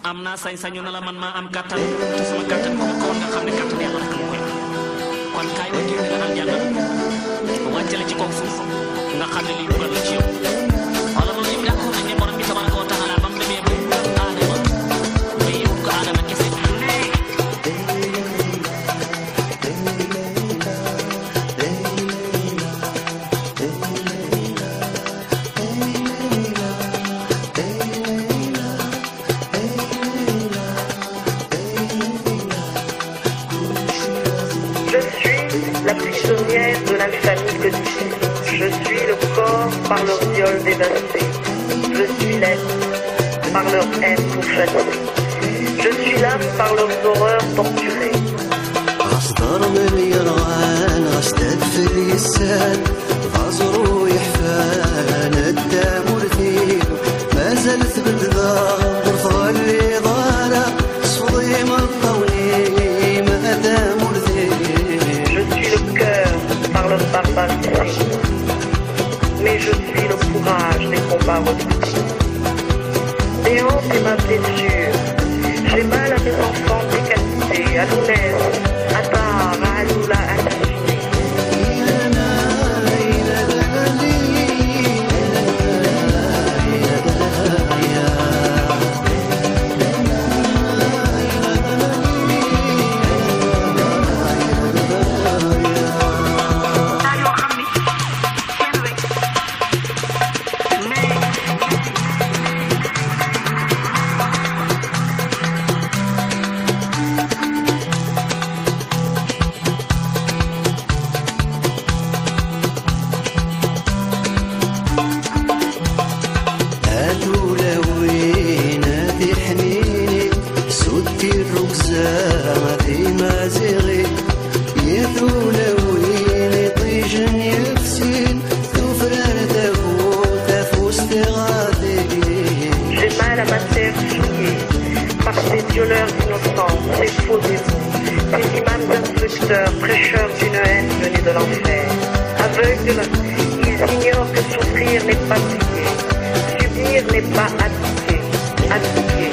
am naa sañ-sañu na la man maa am kàttan te sama kàttan ko ko nga xam ne kàttan yàlla rek moo koy am kon kaay wa génne la aljanna wàcce la ci kaw suuf nga xam ne lii dugal la ci yow wala loolu yëpp d'accord nañ ne borom bi tabaraka wa taala ba mu demee ba aadama mais yëpp ko aadama kese de la famille que tu suis. Je suis le corps par leur viol dévasté. Je suis l'être par leur haine pourchassée. Je suis l'âme par leurs horreurs torturées. غصدر من يرغان غستدفي اليسان غزرو يحفان الدم ورثيل ما زلت بالذار ورثالي ضارة صديم الطويل ما دام ورثيل. Je suis le cœur par leur barbarie, mais je suis le courage des combats redoutables. Des hontes et ma blessure, j'ai mal à mes enfants décapités, à Lounès, à Dar, à Aloula, à Tassini. Violeurs innocents, ces faux démons, ces imams instructeurs, prêcheurs d'une haine venue de l'enfer. Aveugles, ils ignorent que souffrir n'est pas pitié, subir n'est pas abdiquer, abdiquer.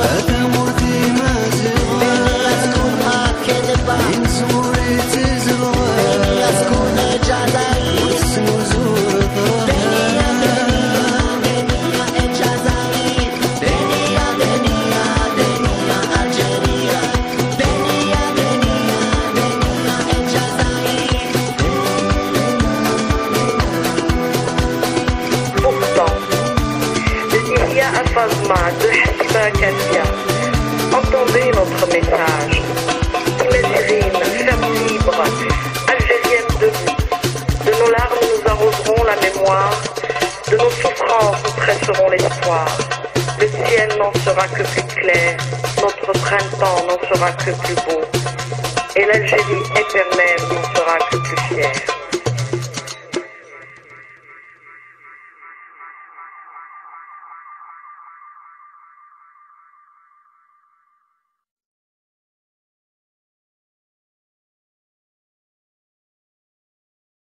هذا مرتي ما زغى soir, le ciel n'en sera que plus clair, notre printemps n'en sera que plus beau, et l'Algérie éternelle n'en sera que plus fière.